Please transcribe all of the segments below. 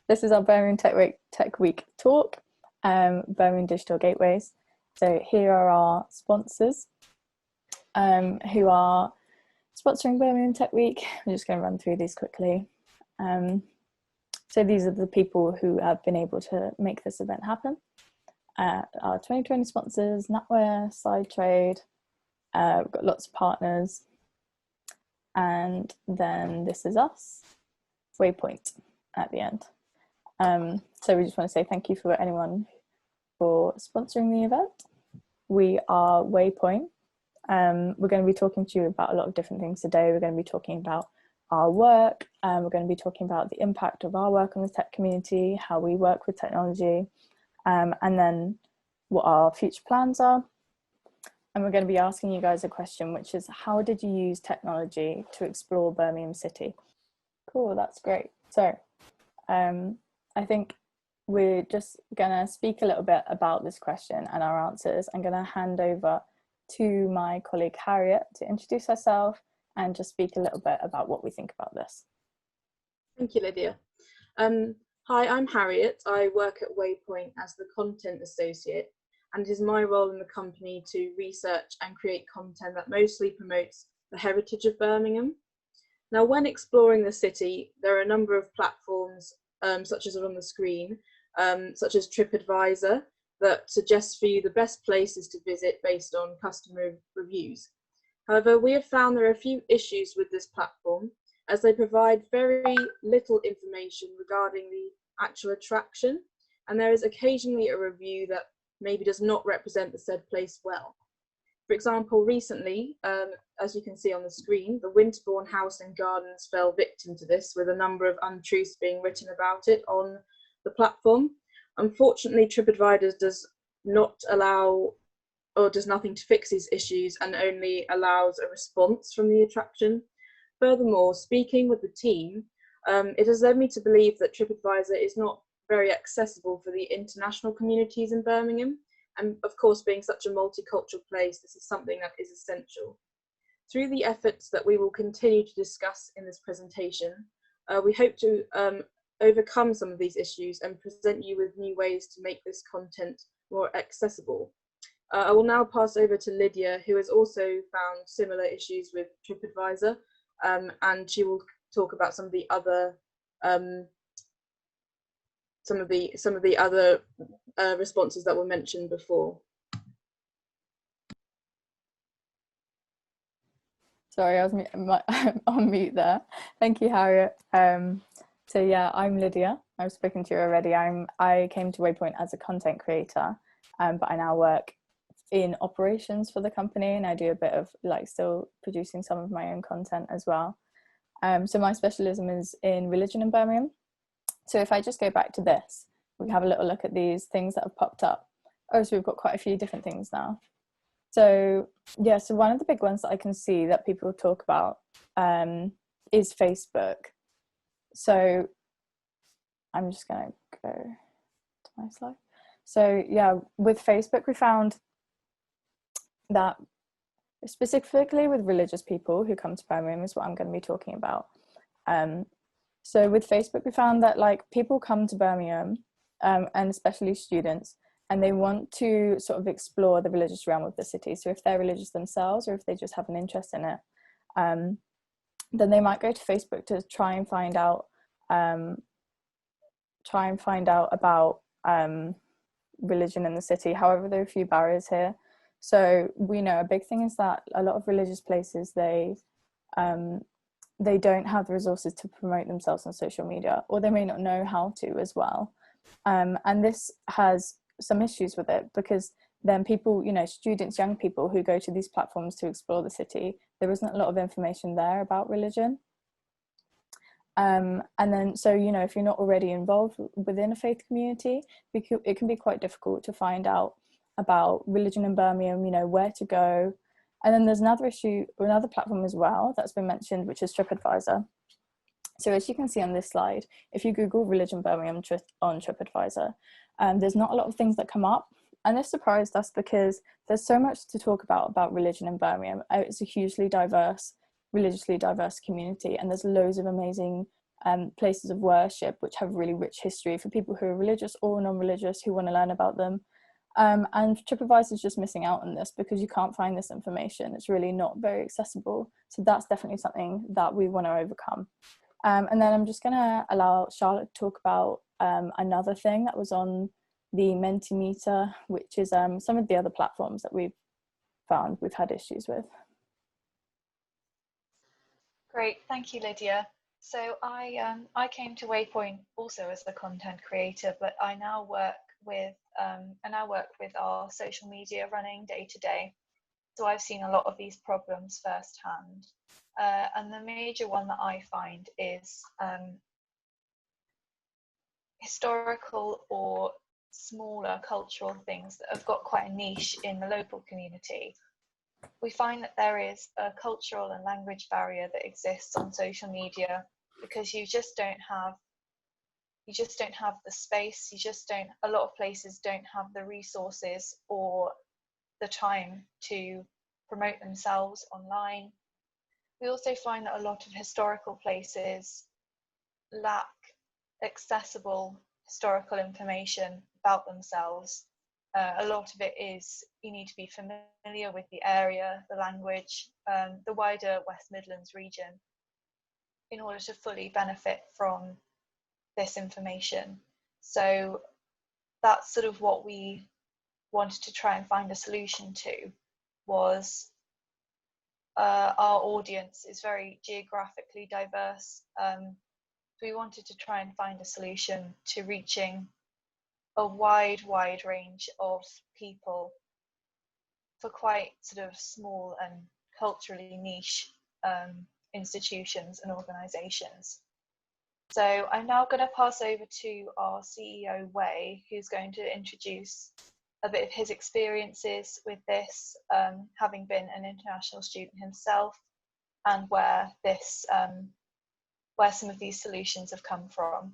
This is our Birmingham Tech Week talk, Birmingham Digital Gateways. So here are our sponsors who are sponsoring Birmingham Tech Week. I'm just going to run through these quickly. So these are the people who have been able to make this event happen. Our 2020 sponsors, NatWare, SideTrade, we've got lots of partners. And then this is us, WeiPoint at the end. So we just want to say thank you for anyone for sponsoring the event. We are WeiPoint. We're going to be talking to you about a lot of different things today. We're going to be talking about our work, we're going to be talking about the impact of our work on the tech community, how we work with technology, and then what our future plans are. And we're going to be asking you guys a question, which is, how did you use technology to explore Birmingham City? Cool, that's great. So I think we're just going to speak a little bit about this question and our answers. I'm going to hand over to my colleague Harriet to introduce herself and just speak a little bit about what we think about this. Thank you, Lydia. Hi, I'm Harriet. I work at WeiPoint as the Content Associate, and it is my role in the company to research and create content that mostly promotes the heritage of Birmingham. Now, when exploring the city, there are a number of platforms, such as on the screen, such as TripAdvisor, that suggests for you the best places to visit based on customer reviews. However, we have found there are a few issues with this platform, as they provide very little information regarding the actual attraction, and there is occasionally a review that maybe does not represent the said place well. For example, recently, as you can see on the screen, the Winterbourne House and Gardens fell victim to this, with a number of untruths being written about it on the platform. Unfortunately, TripAdvisor does not allow or does nothing to fix these issues and only allows a response from the attraction. Furthermore, speaking with the team, it has led me to believe that TripAdvisor is not very accessible for the international communities in Birmingham. And of course, being such a multicultural place, this is something that is essential. Through the efforts that we will continue to discuss in this presentation, we hope to overcome some of these issues and present you with new ways to make this content more accessible. I will now pass over to Lydia, who has also found similar issues with TripAdvisor, and she will talk about some of the other responses that were mentioned before. Sorry, I was on mute there. Thank you, Harriet. So yeah, I'm Lydia. I've spoken to you already. I came to WeiPoint as a content creator, but I now work in operations for the company, and I do a bit of still producing some of my own content as well. So my specialism is in religion in Birmingham. So if I just go back to this, we can have a little look at these things that have popped up. Oh, so we've got quite a few different things now. So yeah, so one of the big ones that I can see that people talk about is Facebook. So I'm just going to go to my slide. So yeah, with Facebook, we found that specifically with religious people who come to Birmingham is what I'm going to be talking about. So with Facebook, we found that people come to Birmingham, and especially students, and they want to sort of explore the religious realm of the city. So if they're religious themselves, or if they just have an interest in it, then they might go to Facebook to try and find out about religion in the city. However, there are a few barriers here. So we know a big thing is that a lot of religious places, they don't have the resources to promote themselves on social media, or they may not know how to as well. And this has some issues with it, because then people, students, young people who go to these platforms to explore the city, there isn't a lot of information there about religion. And then, so, if you're not already involved within a faith community, it can be quite difficult to find out about religion in Birmingham, where to go. And then there's another issue, or another platform as well that's been mentioned, which is TripAdvisor. So as you can see on this slide, if you Google religion Birmingham on TripAdvisor, there's not a lot of things that come up. And this surprised us, because there's so much to talk about religion in Birmingham. It's a hugely diverse, religiously diverse community, and there's loads of amazing places of worship which have really rich history for people who are religious or non-religious who want to learn about them. And TripAdvisor is just missing out on this because you can't find this information. It's really not very accessible. So that's definitely something that we want to overcome. And then I'm just going to allow Charlotte to talk about another thing that was on the Mentimeter, which is some of the other platforms that we've found we've had issues with. Great, thank you, Lydia. So I came to WeiPoint also as a content creator, but I now work with our social media running day to day. So I've seen a lot of these problems firsthand. And the major one that I find is historical or smaller cultural things that have got quite a niche in the local community. We find that there is a cultural and language barrier that exists on social media because you just don't have the space. A lot of places don't have the resources or the time to promote themselves online. We also find that a lot of historical places lack accessible historical information about themselves. A lot of it is you need to be familiar with the area, the language, the wider West Midlands region in order to fully benefit from this information. So that's sort of what we wanted to try and find a solution to. Was our audience is very geographically diverse. We wanted to try and find a solution to reaching a wide range of people for quite sort of small and culturally niche institutions and organisations. So I'm now going to pass over to our CEO, Wei, who's going to introduce a bit of his experiences with this, having been an international student himself, and where some of these solutions have come from.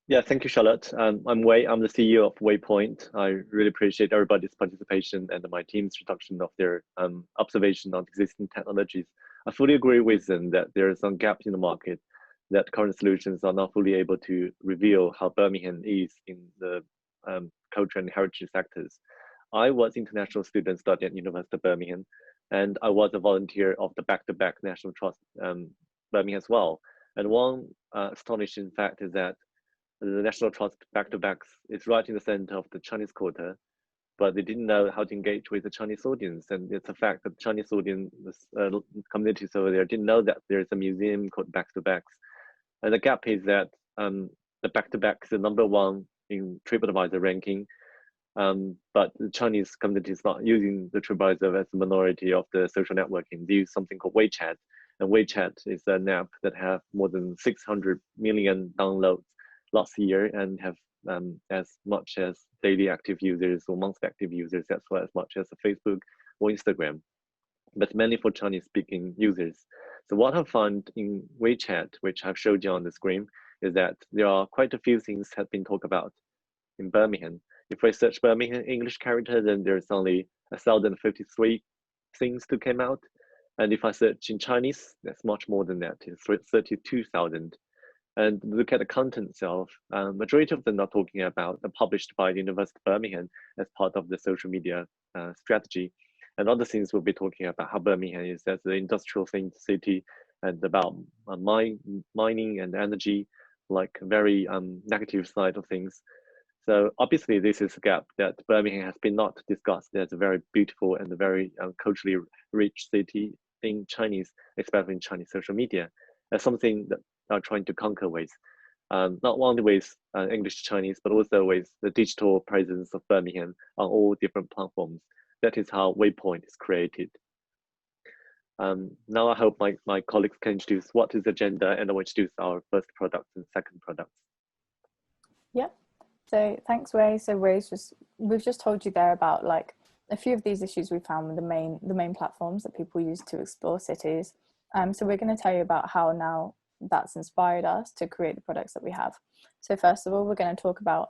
Yeah, thank you, Charlotte. I'm Wei. I'm the CEO of WeiPoint. I really appreciate everybody's participation and my team's introduction of their observation on existing technologies. I fully agree with them that there are some gaps in the market, that current solutions are not fully able to reveal how Birmingham is in the culture and heritage sectors. I was an international student studying at University of Birmingham, and I was a volunteer of the Back-to-Back National Trust Birmingham as well. And one astonishing fact is that the National Trust Back-to-Backs is right in the center of the Chinese Quarter, but they didn't know how to engage with the Chinese audience. And it's a fact that the Chinese audience, communities over there didn't know that there's a museum called Back-to-Backs. And the gap is that the Back-to-Back is the #1 in TripAdvisor ranking, but the Chinese community is not using the TripAdvisor as a minority of the social networking. They use something called WeChat, and WeChat is an app that have more than 600 million downloads last year and have as much as daily active users or monthly active users as well as much as Facebook or Instagram, but mainly for Chinese speaking users. So what I found in WeChat, which I've showed you on the screen, is that there are quite a few things have been talked about in Birmingham. If I search Birmingham English character, then there's only 1,053 things to come out. And if I search in Chinese, that's much more than that, it's 32,000. And look at the content itself, majority of them are talking about published by the University of Birmingham as part of the social media strategy. And other things we'll be talking about how Birmingham is as an industrial city and about mining and energy, like very negative side of things. So obviously this is a gap that Birmingham has been not discussed as a very beautiful and a very culturally rich city in Chinese, especially in Chinese social media. That's something that are trying to conquer with, not only with English Chinese, but also with the digital presence of Birmingham on all different platforms. That is how WeiPoint is created. Now I hope my colleagues can introduce what is the agenda, and I will introduce our first product and second product. Yeah, so thanks, Wei. So we've just told you there about like a few of these issues we found with the main platforms that people use to explore cities. So we're going to tell you about how now that's inspired us to create the products that we have. So first of all, we're going to talk about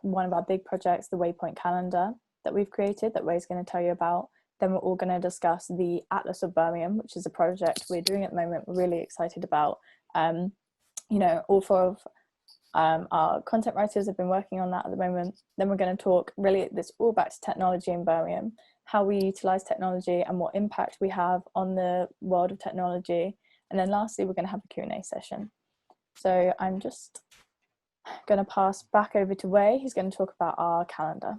one of our big projects, the WeiPoint calendar that we've created, that Wei's going to tell you about. Then we're all going to discuss the Atlas of Birmingham, which is a project we're doing at the moment. We're really excited about. You know, all four of our content writers have been working on that at the moment. Then we're going to talk really this all back to technology in Birmingham, how we utilize technology and what impact we have on the world of technology. And then lastly, we're going to have a Q&A session. So I'm just going to pass back over to Wei. He's going to talk about our calendar.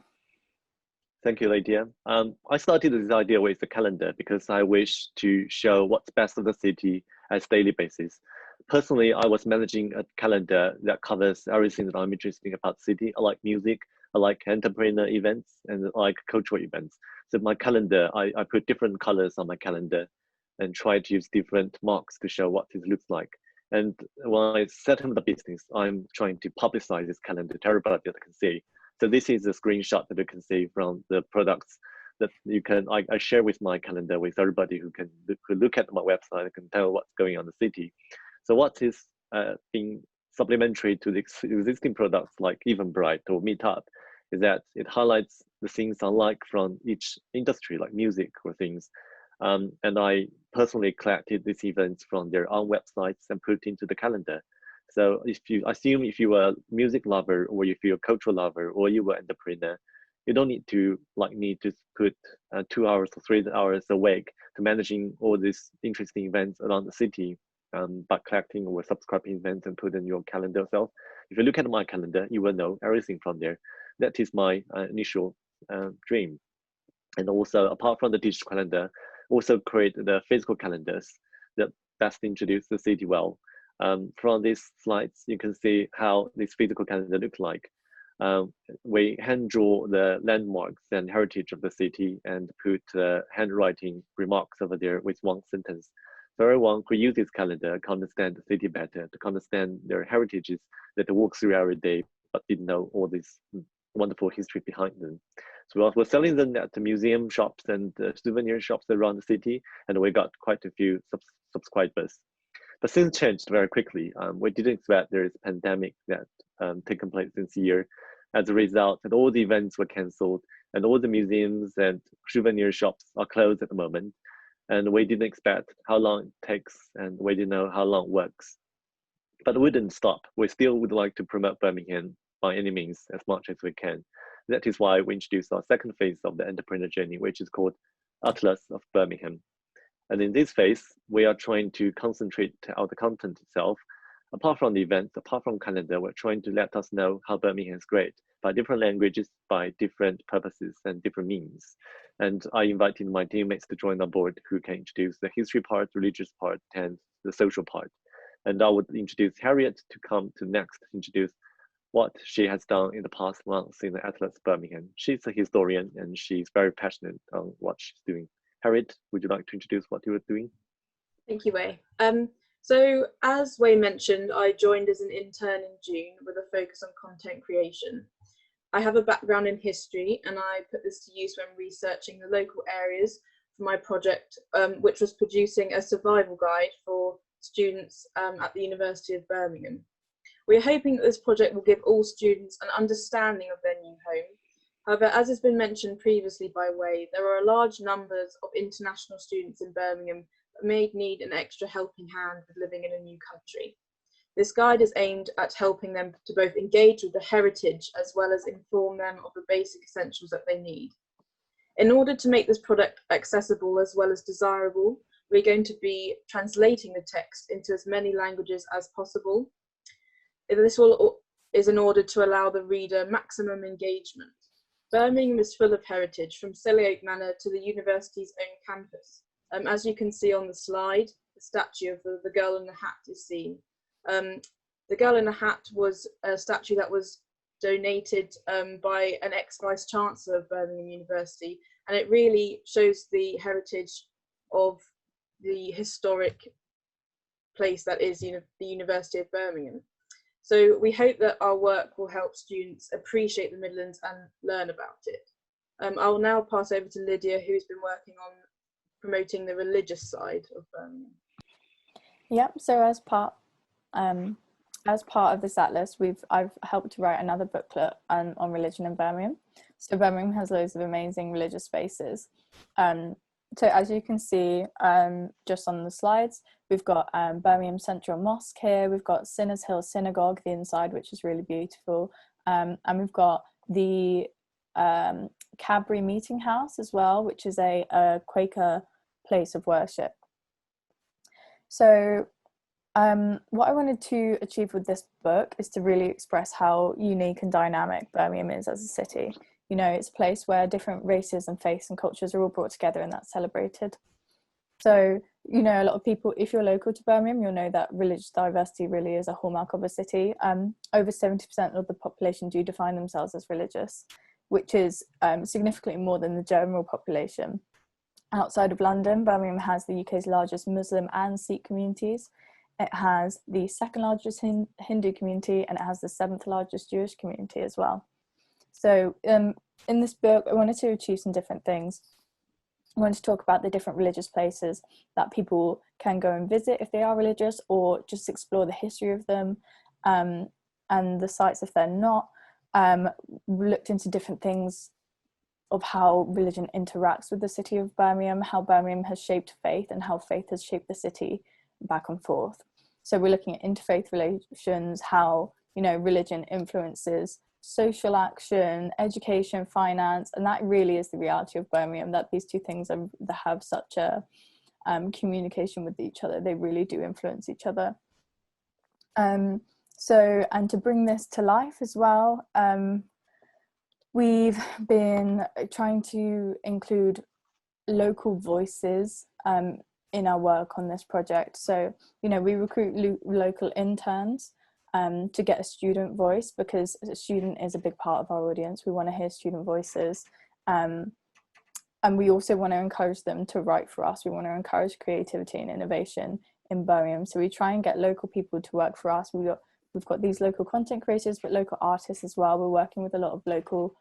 Thank you, Lydia. I started this idea with the calendar because I wish to show what's best of the city as daily basis. Personally, I was managing a calendar that covers everything that I'm interested in about the city. I like music, I like entrepreneur events, and I like cultural events. So my calendar, I put different colors on my calendar and try to use different marks to show what it looks like. And when I set up the business, I'm trying to publicize this calendar to everybody that can see. So this is a screenshot that you can see from the products that you can, I share with my calendar with everybody who can look at my website and can tell what's going on in the city. So what is being supplementary to the existing products like Eventbrite or Meetup is that it highlights the things I like from each industry, like music or things. And I personally collected these events from their own websites and put into the calendar. So if you assume if you are a music lover or if you're a cultural lover or you are an entrepreneur, you don't need to like me to put 2 hours or 3 hours a week to managing all these interesting events around the city. By collecting or subscribing events and put in your calendar yourself. If you look at my calendar, you will know everything from there. That is my initial dream. And also, apart from the digital calendar, also create the physical calendars that best introduce the city well. From these slides, you can see how this physical calendar looks like. We hand draw the landmarks and heritage of the city and put handwriting remarks over there with one sentence. So everyone who uses this calendar can understand the city better, to understand their heritages that they walk through every day, but didn't know all this wonderful history behind them. So we're selling them at the museum shops and souvenir shops around the city, and we got quite a few subscribers. But things changed very quickly. We didn't expect there is a pandemic that taken place this year. As a result, and all the events were cancelled, and all the museums and souvenir shops are closed at the moment. And we didn't expect how long it takes, and we didn't know how long it works. But we didn't stop. We still would like to promote Birmingham by any means as much as we can. That is why we introduced our second phase of the entrepreneur journey, which is called Atlas of Birmingham. And in this phase, we are trying to concentrate on the content itself. Apart from the events, apart from calendar, we're trying to let us know how Birmingham is great by different languages, by different purposes and different means. And I invited my teammates to join on board who can introduce the history part, religious part, and the social part. And I would introduce Harriet to come to next to introduce what she has done in the past months in the Atlas Birmingham. She's a historian and she's very passionate on what she's doing. Harriet, would you like to introduce what you were doing? Thank you, Wei. So as Wei mentioned, I joined as an intern in June with a focus on content creation. I have a background in history and I put this to use when researching the local areas for my project, which was producing a survival guide for students at the University of Birmingham. We're hoping that this project will give all students an understanding of their new home. However, as has been mentioned previously by Wei, there are large numbers of international students in Birmingham that may need an extra helping hand with living in a new country. This guide is aimed at helping them to both engage with the heritage as well as inform them of the basic essentials that they need. In order to make this product accessible as well as desirable, we're going to be translating the text into as many languages as possible. This is in order to allow the reader maximum engagement. Birmingham is full of heritage, from Selly Oak Manor to the university's own campus. As you can see on the slide, the statue of the girl in the hat is seen. The girl in the hat was a statue that was donated by an ex-vice chancellor of Birmingham University, and it really shows the heritage of the historic place that is the University of Birmingham. So we hope that our work will help students appreciate the Midlands and learn about it. I'll now pass over to Lydia, who's been working on promoting the religious side of Birmingham. Yep, so as part as part of this atlas, I've helped to write another booklet on religion in Birmingham. So Birmingham has loads of amazing religious spaces. So as you can see, just on the slides, we've got Birmingham Central Mosque here. We've got Sinners Hill Synagogue, the inside, which is really beautiful. And we've got the Cadbury Meeting House as well, which is a Quaker place of worship. So what I wanted to achieve with this book is to really express how unique and dynamic Birmingham is as a city. You know, it's a place where different races and faiths and cultures are all brought together, and that's celebrated. So, you know, a lot of people, if you're local to Birmingham, you'll know that religious diversity really is a hallmark of a city. Over 70% of the population do define themselves as religious, which is significantly more than the general population. Outside of London, Birmingham has the UK's largest Muslim and Sikh communities. It has the second largest Hindu community, and it has the 7th largest Jewish community as well. So in this book, I wanted to achieve some different things. I wanted to talk about the different religious places that people can go and visit if they are religious, or just explore the history of them, and the sites if they're not. Looked into different things of how religion interacts with the city of Birmingham, how Birmingham has shaped faith, and how faith has shaped the city back and forth. So we're looking at interfaith relations, how, you know, religion influences social action, education, finance, and that really is the reality of Birmingham, that these two things have such a communication with each other. They really do influence each other. So, and to bring this to life as well, we've been trying to include local voices in our work on this project. So, you know, we recruit local interns to get a student voice, because a student is a big part of our audience. We want to hear student voices, and we also want to encourage them to write for us. We want to encourage creativity and innovation in Birmingham, so we try and get local people to work for us. We've got these local content creators, but local artists as well. We're working with a lot of local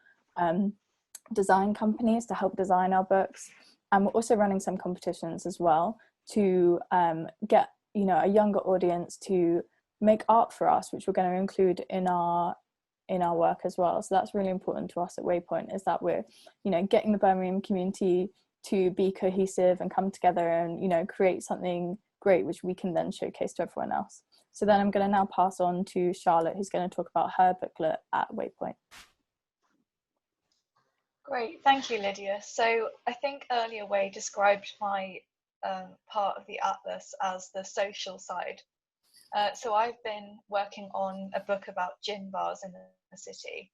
design companies to help design our books, and we're also running some competitions as well to get, you know, a younger audience to make art for us, which we're going to include in our work as well. So that's really important to us at WeiPoint, is that we're, you know, getting the Birmingham community to be cohesive and come together and, you know, create something great which we can then showcase to everyone else. So then I'm going to now pass on to Charlotte, who's going to talk about her booklet at WeiPoint. Great, thank you, Lydia. So I think earlier Wei described my part of the atlas as the social side. So I've been working on a book about gin bars in the city,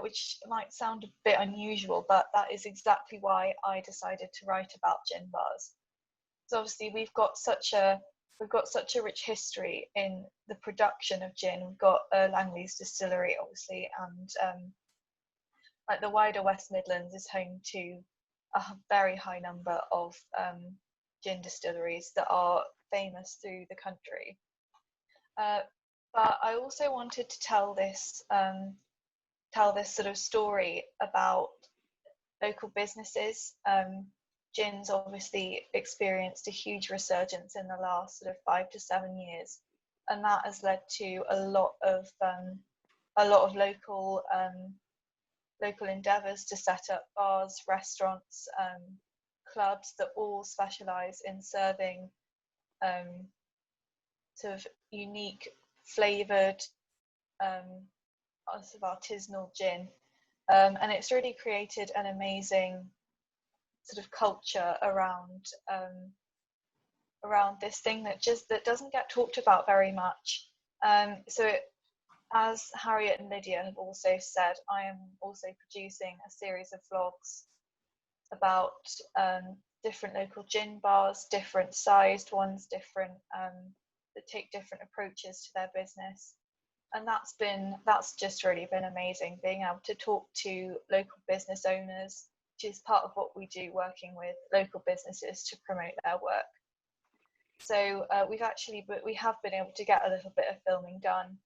which might sound a bit unusual, but that is exactly why I decided to write about gin bars. So obviously we've got such a rich history in the production of gin. We've got Langley's distillery, obviously, and like the wider West Midlands is home to a very high number of gin distilleries that are famous through the country. But I also wanted to tell this sort of story about local businesses. Gin's obviously experienced a huge resurgence in the last sort of 5 to 7 years, and that has led to a lot of local endeavours to set up bars, restaurants, clubs that all specialise in serving sort of unique flavoured sort of artisanal gin, and it's really created an amazing sort of culture around this thing that doesn't get talked about very much. As Harriet and Lydia have also said, I am also producing a series of vlogs about different local gin bars, different sized ones, different that take different approaches to their business, and that's just really been amazing, being able to talk to local business owners, which is part of what we do, working with local businesses to promote their work. So we have been able to get a little bit of filming done.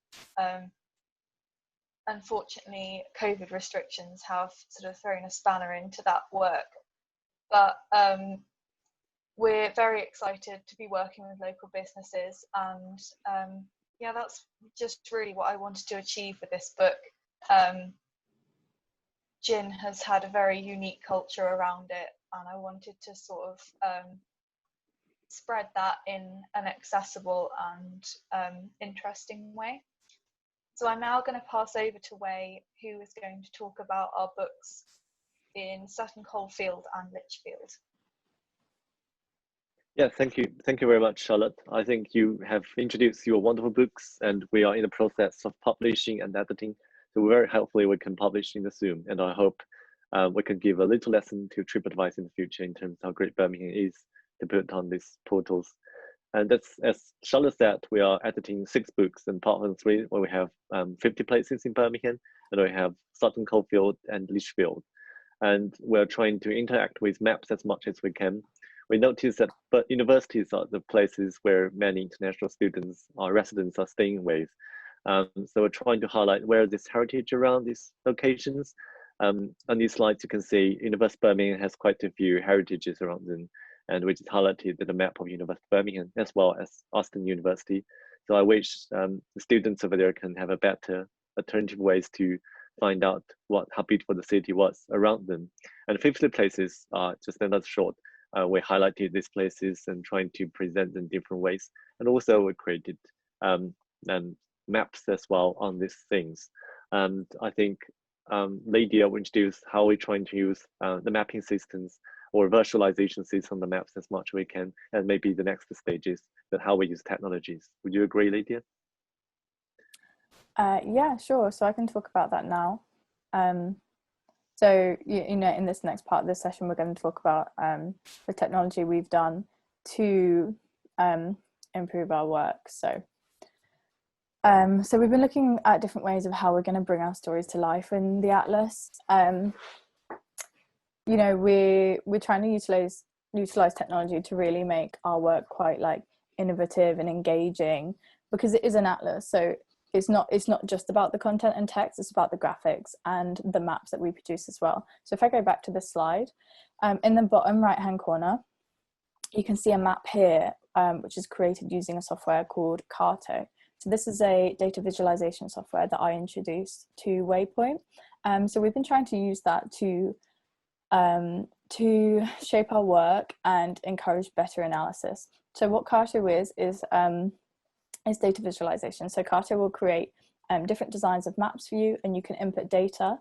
Unfortunately, COVID restrictions have sort of thrown a spanner into that work, but we're very excited to be working with local businesses and Yeah, that's just really what I wanted to achieve with this book. Gin has had a very unique culture around it, and I wanted to sort of spread that in an accessible and interesting way. So I'm now going to pass over to Wei, who is going to talk about our books in Sutton Coldfield and Lichfield. Yeah, thank you. Thank you very much, Charlotte. I think you have introduced your wonderful books, and we are in the process of publishing and editing. So very hopefully we can publish in the soon. And I hope we can give a little lesson to TripAdvice in the future in terms of how great Birmingham is to put on these portals. And that's, as Charlotte said, we are editing 6 books, and part 1 and 3, where we have 50 places in Birmingham, and we have Sutton Coldfield and Lichfield. And we're trying to interact with maps as much as we can. We notice that but universities are the places where many international students or residents are staying with. So we're trying to highlight where this heritage around these locations. On these slides, you can see University of Birmingham has quite a few heritages around them, and which is highlighted in the map of University of Birmingham, as well as Austin University. So I wish the students over there can have a better alternative ways to find out how beautiful the city was around them. And 50 places are just another short. We highlighted these places and trying to present them in different ways. And also we created maps as well on these things. And I think Lydia will introduce how we're trying to use the mapping systems or visualization systems on the maps as much as we can, and maybe the next stages that how we use technologies. Would you agree, Lydia? Yeah, sure. So I can talk about that now. So, you know, in this next part of this session, we're going to talk about the technology we've done to improve our work. So we've been looking at different ways of how we're going to bring our stories to life in the Atlas. You know, we're trying to utilize technology to really make our work quite like innovative and engaging, because it is an Atlas. So it's not just about the content and text, it's about the graphics and the maps that we produce as well. So if I go back to this slide, in the bottom right hand corner, you can see a map here, which is created using a software called Carto. So this is a data visualization software that I introduced to WeiPoint. So we've been trying to use that to shape our work and encourage better analysis. So what Carto is data visualization. So Carto will create different designs of maps for you, and you can input data,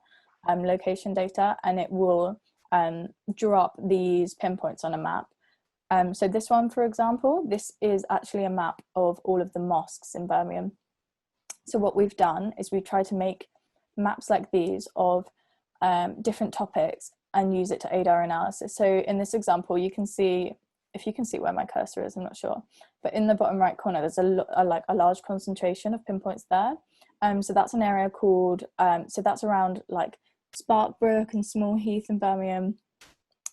location data, and it will drop these pinpoints on a map. So this one, for example, this is actually a map of all of the mosques in Birmingham. So what we've done is we try to make maps like these of different topics and use it to aid our analysis. So in this example, you can see, if you can see where my cursor is, I'm not sure, but in the bottom right corner, there's a large concentration of pinpoints there. So that's an area called, so that's around like Sparkbrook and Small Heath in Birmingham.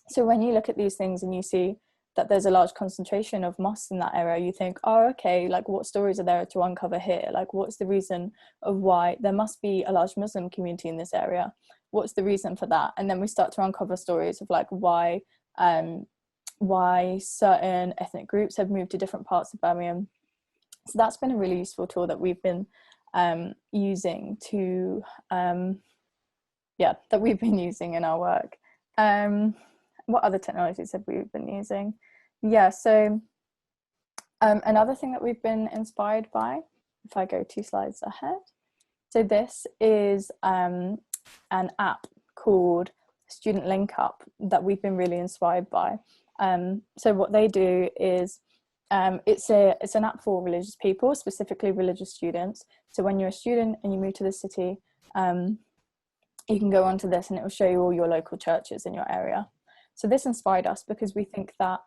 So when you look at these things and you see that there's a large concentration of mosques in that area, you think, oh, okay, like what stories are there to uncover here? Like what's the reason of why there must be a large Muslim community in this area? What's the reason for that? And then we start to uncover stories of like why certain ethnic groups have moved to different parts of Birmingham. So that's been a really useful tool that we've been using to, that we've been using in our work. What other technologies have we been using? Yeah, so another thing that we've been inspired by, if I go 2 slides ahead. So this is an app called Student Link Up that we've been really inspired by. So what they do is it's an app for religious people, specifically religious students. So when you're a student and you move to the city, you can go onto this and it will show you all your local churches in your area. So this inspired us because we think that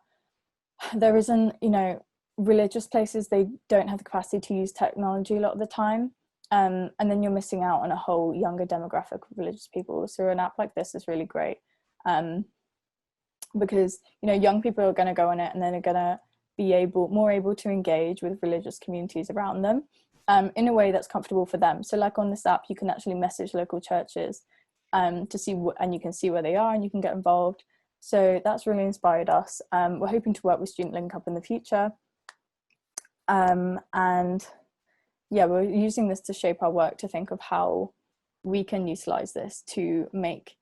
there isn't, you know, religious places, they don't have the capacity to use technology a lot of the time. And then you're missing out on a whole younger demographic of religious people. So an app like this is really great. Because, you know, young people are going to go on it and then are going to be more able to engage with religious communities around them in a way that's comfortable for them. So like on this app, you can actually message local churches to see and you can see where they are and you can get involved. So that's really inspired us. We're hoping to work with Student Link Up in the future. And yeah, we're using this to shape our work, to think of how we can utilize this to make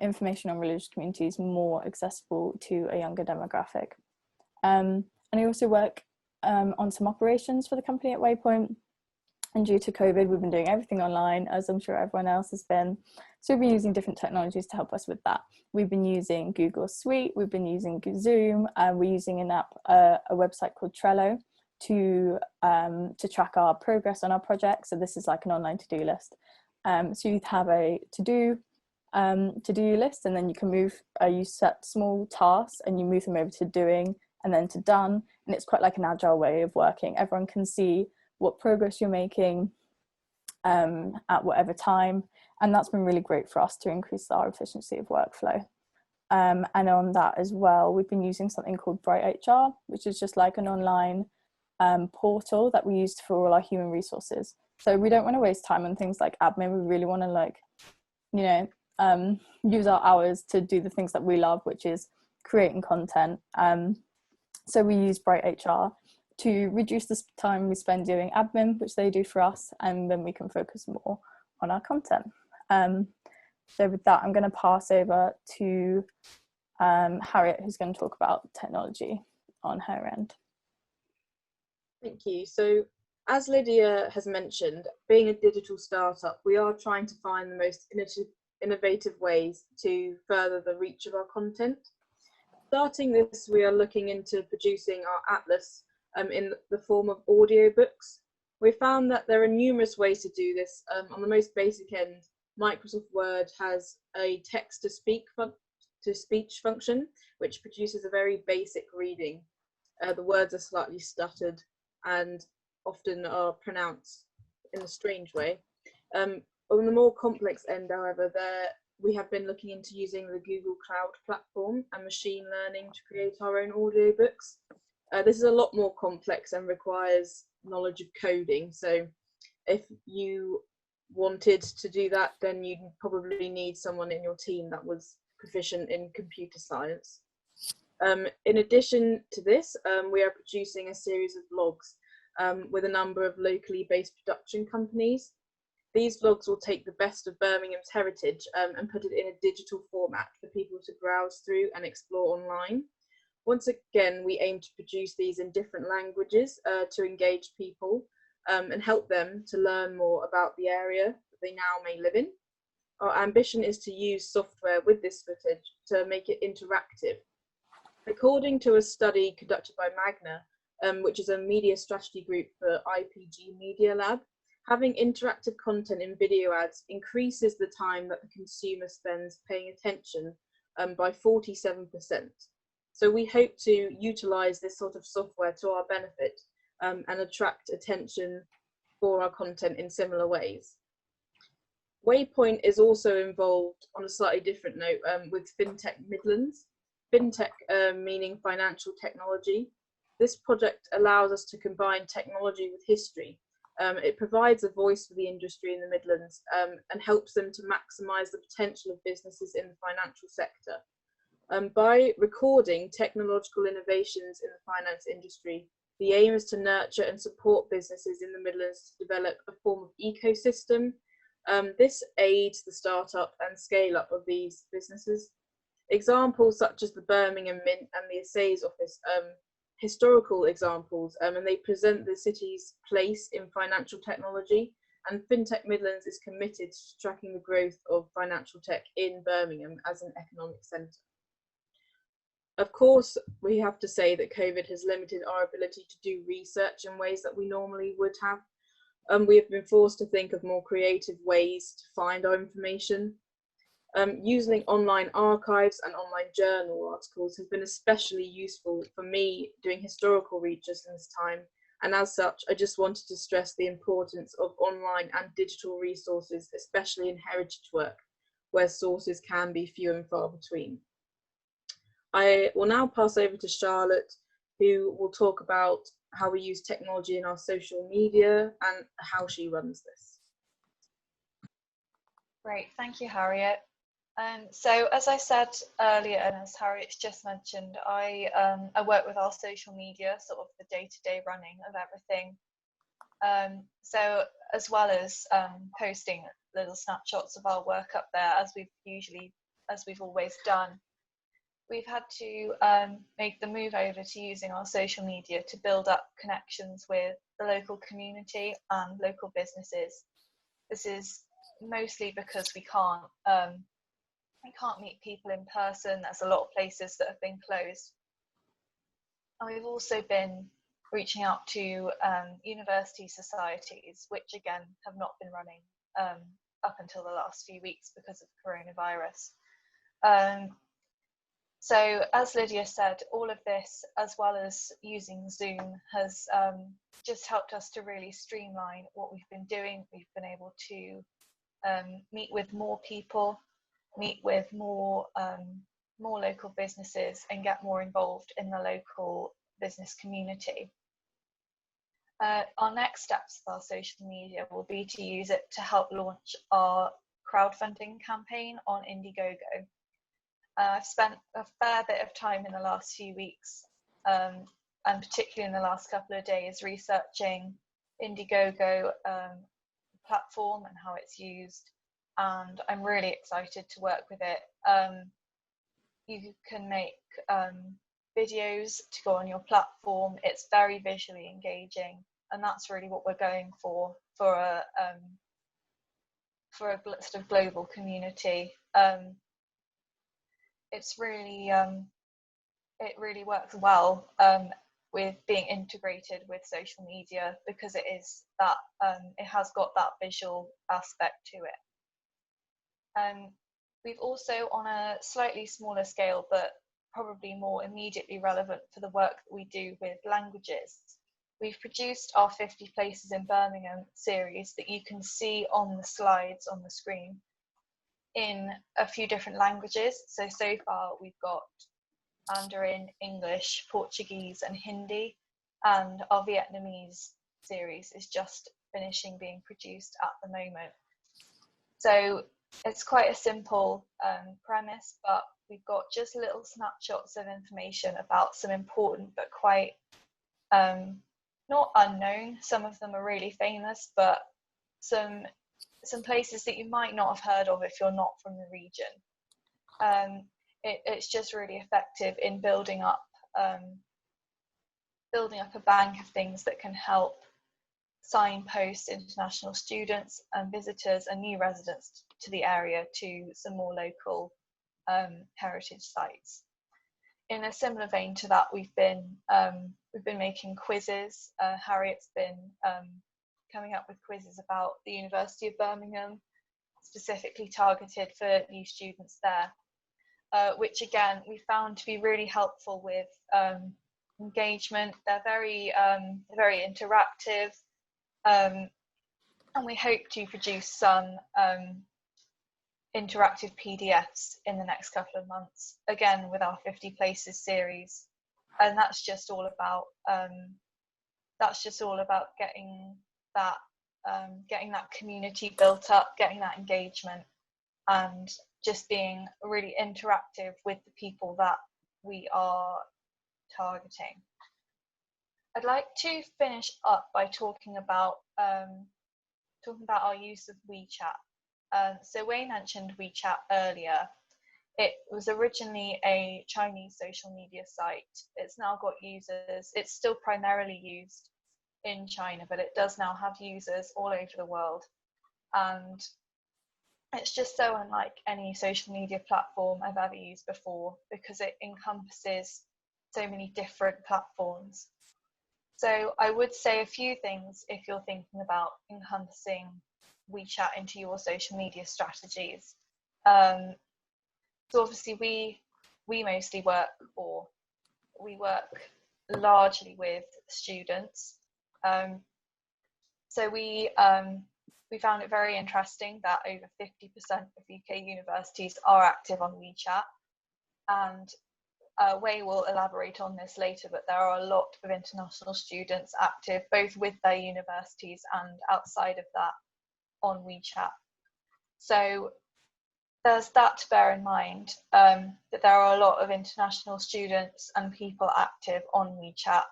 information on religious communities more accessible to a younger demographic. And I also work on some operations for the company at WeiPoint. And due to COVID, we've been doing everything online, as I'm sure everyone else has been. So we've been using different technologies to help us with that. We've been using Google Suite, we've been using Zoom, we're using an app, a website called Trello to track our progress on our project. So this is like an online to-do list. So you have a to-do list, and then you can move, you set small tasks and you move them over to doing and then to done. And it's quite like an agile way of working. Everyone can see what progress you're making at whatever time, and that's been really great for us to increase our efficiency of workflow. And on that as well, we've been using something called BrightHR, which is just like an online portal that we use for all our human resources. So we don't want to waste time on things like admin. We really want to, like, you know, use our hours to do the things that we love, which is creating content. So we use BrightHR to reduce the time we spend doing admin, which they do for us, and then we can focus more on our content. So with that, I'm going to pass over to Harriet, who's going to talk about technology on her end. Thank you. So as Lydia has mentioned, being a digital startup, we are trying to find the most innovative ways to further the reach of our content. Starting this, we are looking into producing our atlas in the form of audiobooks. We found that there are numerous ways to do this. On the most basic end, Microsoft Word has a text-to-speech function, which produces a very basic reading. The words are slightly stuttered and often are pronounced in a strange way. On the more complex end, however, we have been looking into using the Google Cloud platform and machine learning to create our own audiobooks. This is a lot more complex and requires knowledge of coding. So if you wanted to do that, then you'd probably need someone in your team that was proficient in computer science. In addition to this, we are producing a series of vlogs with a number of locally based production companies. These vlogs will take the best of Birmingham's heritage and put it in a digital format for people to browse through and explore online. Once again, we aim to produce these in different languages to engage people and help them to learn more about the area that they now may live in. Our ambition is to use software with this footage to make it interactive. According to a study conducted by Magna, which is a media strategy group for IPG Media Lab, having interactive content in video ads increases the time that the consumer spends paying attention by 47%. So we hope to utilise this sort of software to our benefit and attract attention for our content in similar ways. WeiPoint is also involved on a slightly different note with FinTech Midlands. FinTech meaning financial technology. This project allows us to combine technology with history. It provides a voice for the industry in the Midlands and helps them to maximise the potential of businesses in the financial sector. By recording technological innovations in the finance industry, the aim is to nurture and support businesses in the Midlands to develop a form of ecosystem. This aids the startup and scale up of these businesses. Examples such as the Birmingham Mint and the Assay's Office, historical examples, and they present the city's place in financial technology, and FinTech Midlands is committed to tracking the growth of financial tech in Birmingham as an economic centre. Of course, we have to say that COVID has limited our ability to do research in ways that we normally would have. We have been forced to think of more creative ways to find our information. Using online archives and online journal articles has been especially useful for me doing historical research in this time, and as such, I just wanted to stress the importance of online and digital resources, especially in heritage work, where sources can be few and far between. I will now pass over to Charlotte, who will talk about how we use technology in our social media and how she runs this. Great, thank you, Harriet. So as I said earlier, and as Harriet's just mentioned, I work with our social media, sort of the day-to-day running of everything. So as well as posting little snapshots of our work up there, as we've always done, we've had to make the move over to using our social media to build up connections with the local community and local businesses. This is mostly because we can't meet people in person. There's a lot of places that have been closed. And we've also been reaching out to university societies, which again have not been running up until the last few weeks because of coronavirus. So as Lydia said, all of this, as well as using Zoom, has just helped us to really streamline what we've been doing. We've been able to meet with more people, meet with more local businesses, and get more involved in the local business community. Our next steps of our social media will be to use it to help launch our crowdfunding campaign on Indiegogo. I've spent a fair bit of time in the last few weeks, and particularly in the last couple of days, researching Indiegogo platform and how it's used, and I'm really excited to work with it. You can make videos to go on your platform. It's very visually engaging, and that's really what we're going for a sort of global community. It's really it really works well with being integrated with social media, because it is that it has got that visual aspect to it. We've also, on a slightly smaller scale, but probably more immediately relevant for the work that we do with languages, we've produced our 50 Places in Birmingham series that you can see on the slides on the screen in a few different languages. So far we've got Mandarin, English, Portuguese and Hindi, and our Vietnamese series is just finishing being produced at the moment. So it's quite a simple premise, but we've got just little snapshots of information about some important but quite not unknown, some of them are really famous, but some places that you might not have heard of if you're not from the region. It's just really effective in building up a bank of things that can help signpost international students and visitors and new residents to the area to some more local heritage sites. In a similar vein to that, we've been making quizzes. Harriet's been coming up with quizzes about the University of Birmingham, specifically targeted for new students there, which again we found to be really helpful with engagement. They're very interactive, and we hope to produce some interactive PDFs in the next couple of months, again with our 50 Places series, and that's just all about getting that community built up, getting that engagement, and just being really interactive with the people that we are targeting. I'd like to finish up by talking about our use of WeChat. So Wei mentioned WeChat earlier. It was originally a Chinese social media site. It's now got users. It's still primarily used in China, but it does now have users all over the world. And it's just so unlike any social media platform I've ever used before, because it encompasses so many different platforms. So I would say a few things if you're thinking about encompassing WeChat into your social media strategies. So obviously we mostly work largely with students. So we found it very interesting that over 50% of UK universities are active on WeChat, and Wei will elaborate on this later, but there are a lot of international students active both with their universities and outside of that on WeChat. So there's that to bear in mind, that there are a lot of international students and people active on WeChat.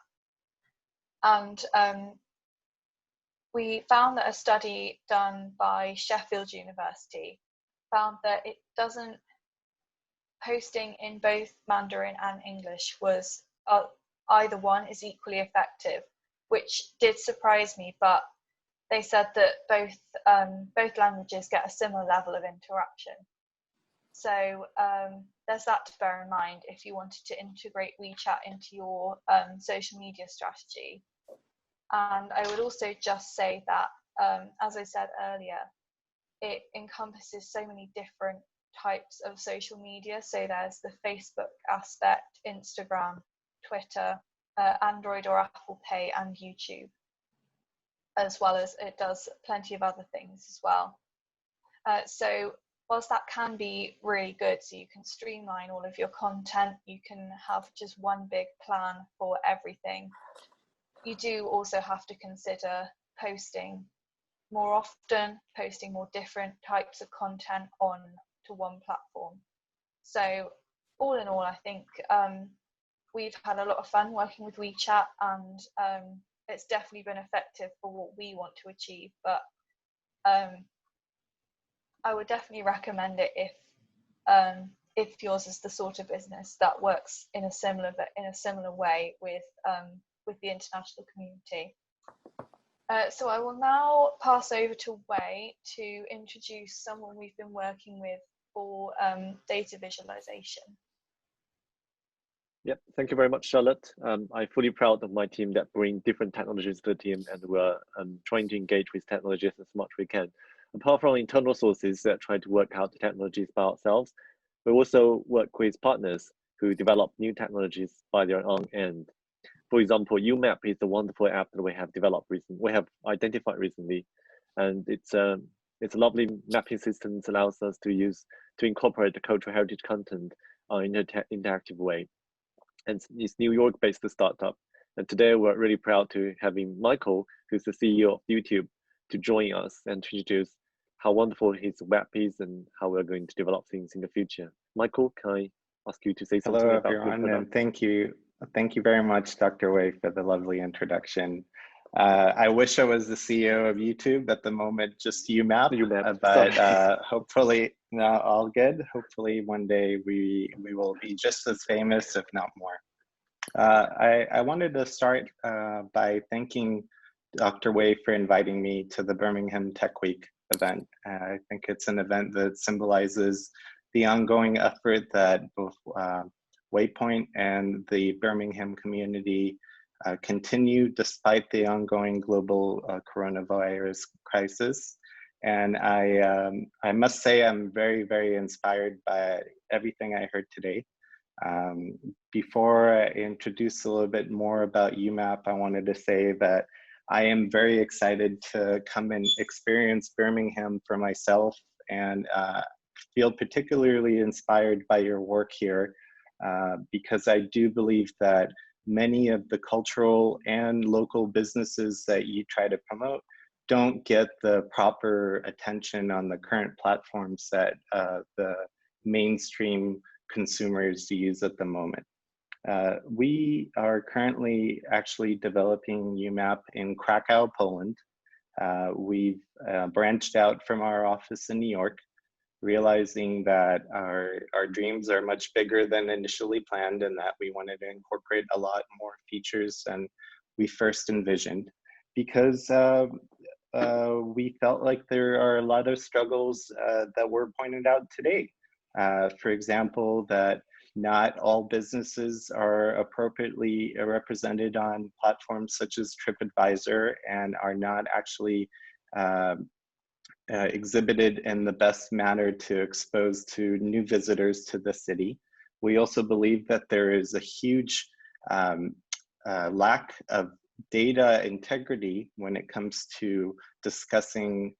And we found that a study done by Sheffield University found that it doesn't, posting in both Mandarin and English was, either one is equally effective, which did surprise me, but they said that both languages get a similar level of interaction. So there's that to bear in mind if you wanted to integrate WeChat into your social media strategy. And I would also just say that, as I said earlier, it encompasses so many different types of social media. So there's the Facebook aspect, Instagram, Twitter, Android or Apple Pay, and YouTube, as well as it does plenty of other things as well. So whilst that can be really good, so you can streamline all of your content, you can have just one big plan for everything, you do also have to consider posting more often, posting more different types of content on to one platform. So all in all, I think we've had a lot of fun working with WeChat, and it's definitely been effective for what we want to achieve. But I would definitely recommend it if yours is the sort of business that works in a similar way with the international community. So I will now pass over to Wei to introduce someone we've been working with for data visualization. Yep, thank you very much, Charlotte. I'm fully proud of my team that bring different technologies to the team, and we're trying to engage with technologies as much as we can. Apart from internal sources that try to work out the technologies by ourselves, we also work with partners who develop new technologies by their own end. For example, UMap is a wonderful app that we have developed recently. We have identified recently, and it's a lovely mapping system that allows us to incorporate the cultural heritage content in an interactive way. And it's New York-based startup. And today we're really proud to having Michael, who's the CEO of YouTube, to join us and to introduce how wonderful his web is and how we're going to develop things in the future. Michael, can I ask you to say something about your everyone, product? and thank you very much, Dr. Wei, for the lovely introduction. I wish I was the CEO of YouTube at the moment, just UMap, but hopefully, no, all good. Hopefully one day we will be just as famous, if not more. I wanted to start by thanking Dr. Wei for inviting me to the Birmingham Tech Week event. I think it's an event that symbolizes the ongoing effort that both WeiPoint and the Birmingham community continue despite the ongoing global coronavirus crisis. And I must say I'm very, very inspired by everything I heard today. Before I introduce a little bit more about UMap, I wanted to say that I am very excited to come and experience Birmingham for myself, and feel particularly inspired by your work here, because I do believe that many of the cultural and local businesses that you try to promote don't get the proper attention on the current platforms that the mainstream consumers use at the moment. We are currently actually developing UMap in Krakow, Poland. We've branched out from our office in New York, realizing that our dreams are much bigger than initially planned, and that we wanted to incorporate a lot more features than we first envisioned, because we felt like there are a lot of struggles that were pointed out today. For example, that not all businesses are appropriately represented on platforms such as TripAdvisor, and are not actually exhibited in the best manner to expose to new visitors to the city. We also believe that there is a huge lack of data integrity when it comes to discussing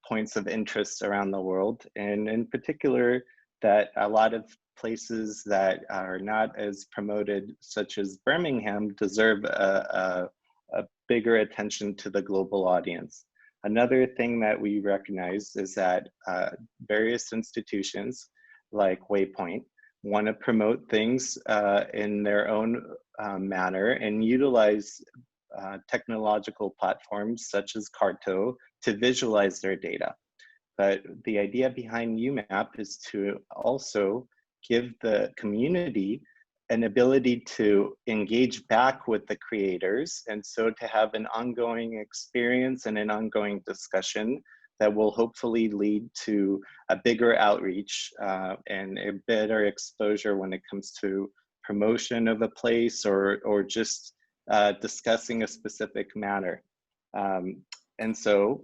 points of interest around the world, and in particular that a lot of places that are not as promoted, such as Birmingham, deserve a bigger attention to the global audience. Another thing that we recognize is that various institutions like WeiPoint want to promote things in their own manner and utilize technological platforms such as Carto to visualize their data. But the idea behind UMAP is to also give the community an ability to engage back with the creators, and so to have an ongoing experience and an ongoing discussion that will hopefully lead to a bigger outreach and a better exposure when it comes to promotion of a place or just discussing a specific matter. And so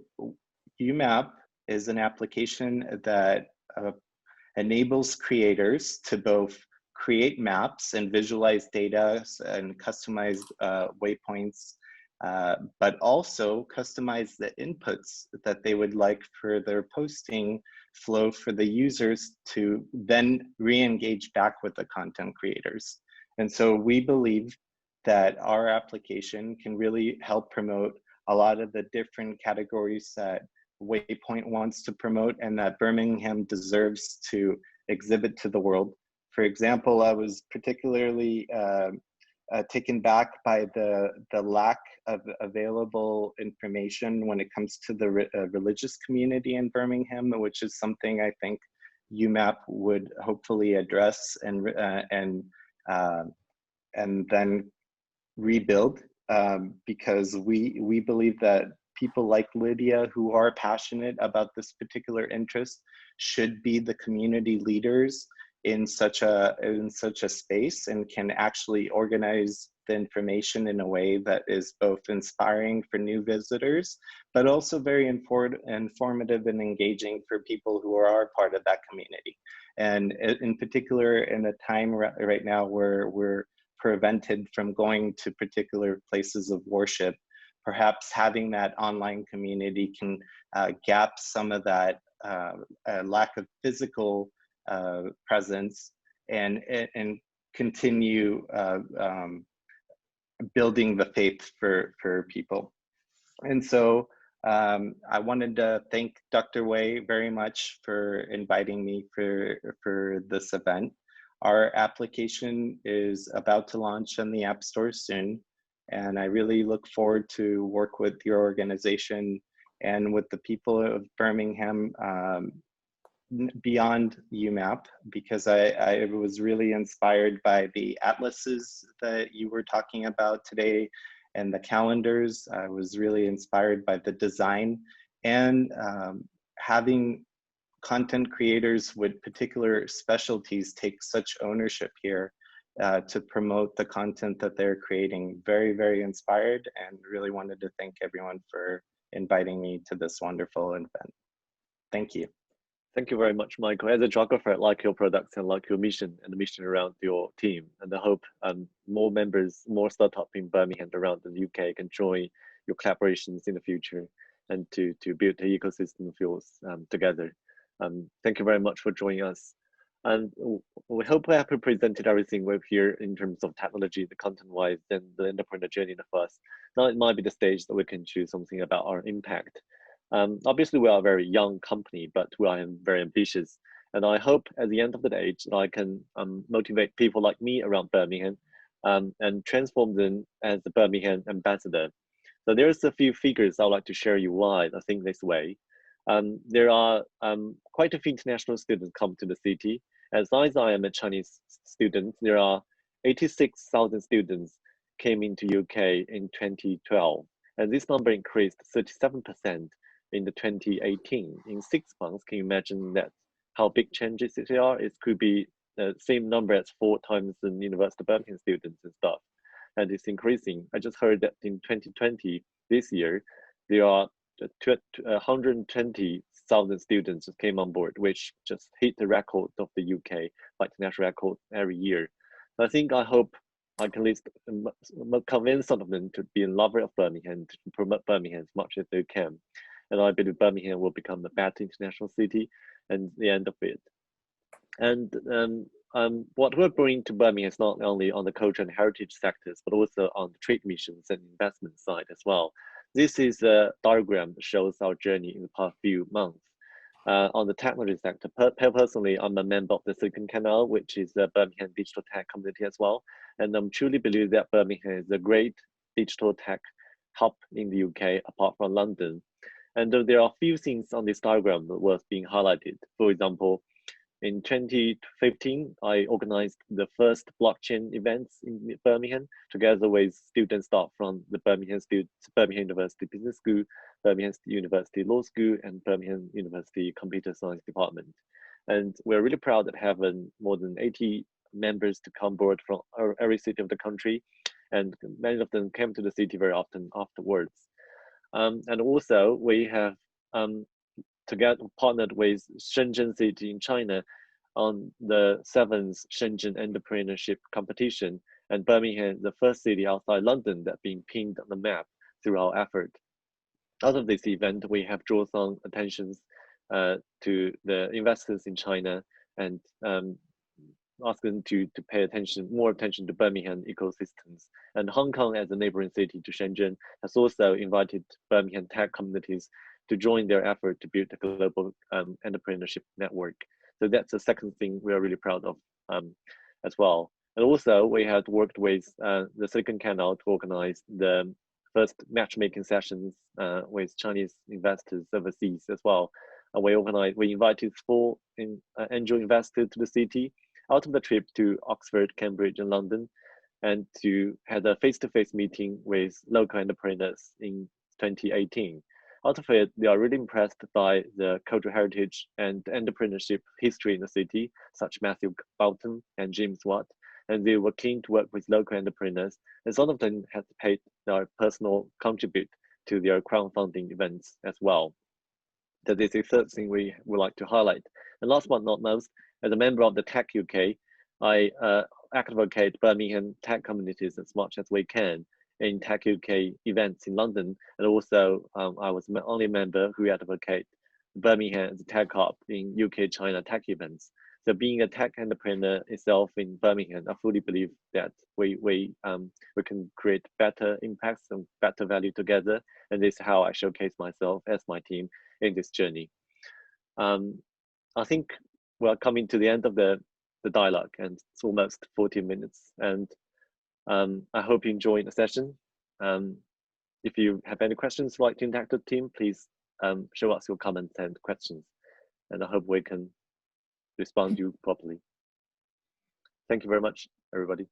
UMAP is an application that enables creators to both create maps and visualize data and customize waypoints, but also customize the inputs that they would like for their posting flow for the users to then re-engage back with the content creators. And so we believe that our application can really help promote a lot of the different categories that WeiPoint wants to promote and that Birmingham deserves to exhibit to the world. For example, I was particularly taken back by the lack of available information when it comes to the religious community in Birmingham, which is something I think UMAP would hopefully address and then rebuild, because we believe that people like Lydia who are passionate about this particular interest should be the community leaders in such a space and can actually organize the information in a way that is both inspiring for new visitors, but also very informative and engaging for people who are part of that community. And in particular, in a time right now where we're prevented from going to particular places of worship, perhaps having that online community can gap some of that lack of physical presence and continue building the faith for people. And so I wanted to thank Dr. Wei very much for inviting me for this event. Our application is about to launch on the App Store soon, and I really look forward to work with your organization and with the people of Birmingham beyond UMAP, because I was really inspired by the atlases that you were talking about today and the calendars. I was really inspired by the design and having content creators with particular specialties take such ownership here to promote the content that they're creating. Very, very inspired, and really wanted to thank everyone for inviting me to this wonderful event. Thank you. Thank you very much, Michael. As a geographer, I like your products and like your mission and the mission around your team. And I hope more members, more startups in Birmingham around the UK can join your collaborations in the future and to build the ecosystem of yours together. Thank you very much for joining us. And we hope we have presented everything we've here in terms of technology, the content-wise, and the entrepreneur journey in the first. Now it might be the stage that we can choose something about our impact. Obviously, we are a very young company, but we are very ambitious. And I hope at the end of the day, I can motivate people like me around Birmingham and transform them as the Birmingham ambassador. So there's a few figures I'd like to share you why I think this way. There are quite a few international students come to the city. As I am a Chinese student, there are 86,000 students came into UK in 2012. And this number increased 37% in the 2018. In 6 months, can you imagine that how big changes they are? It could be the same number as 4 times the University of Birmingham students and stuff. And it's increasing. I just heard that in 2020, this year, there are 120,000 students that came on board, which just hit the record of the UK, like national record every year. I hope I can at least convince some of them to be a lover of Birmingham, to promote Birmingham as much as they can. And I believe Birmingham will become a better international city and the end of it. And what we're bringing to Birmingham is not only on the culture and heritage sectors, but also on the trade missions and investment side as well. This is a diagram that shows our journey in the past few months. On the technology sector, personally, I'm a member of the Silicon Canal, which is the Birmingham digital tech community as well. And I truly believe that Birmingham is a great digital tech hub in the UK, apart from London. And there are a few things on this diagram that worth being highlighted. For example, in 2015, I organized the first blockchain events in Birmingham, together with student staff from the Birmingham University Business School, Birmingham University Law School, and Birmingham University Computer Science Department. And we're really proud that having more than 80 members to come board from every city of the country, and many of them came to the city very often afterwards. And also, we have together partnered with Shenzhen City in China on the 7th Shenzhen Entrepreneurship Competition, and Birmingham, the first city outside London that being pinned on the map through our effort. Out of this event, we have drawn some attentions to the investors in China and ask them to pay more attention to Birmingham ecosystems. And Hong Kong, as a neighboring city to Shenzhen, has also invited Birmingham tech communities to join their effort to build a global entrepreneurship network. So that's the second thing we are really proud of as well. And also, we had worked with the Silicon Canal to organize the first matchmaking sessions with Chinese investors overseas as well. And we invited 4 angel investors to the city out of the trip to Oxford, Cambridge, and London, and to have a face-to-face meeting with local entrepreneurs in 2018. Out of it, they are really impressed by the cultural heritage and entrepreneurship history in the city, such Matthew Bolton and James Watt, and they were keen to work with local entrepreneurs, and some of them had paid their personal contribute to their crowdfunding events as well. So this is the third thing we would like to highlight. And last but not most, as a member of the Tech UK, I advocate Birmingham tech communities as much as we can in Tech UK events in London. And also, I was the only member who advocate Birmingham as a tech hub in UK-China tech events. So being a tech entrepreneur itself in Birmingham, I fully believe that we can create better impacts and better value together. And this is how I showcase myself as my team in this journey. I think we're coming to the end of the dialogue, and it's almost 40 minutes. And I hope you enjoyed the session. If you have any questions you'd like to interact with the team, please show us your comments and questions, and I hope we can respond to you properly. Thank you very much, everybody.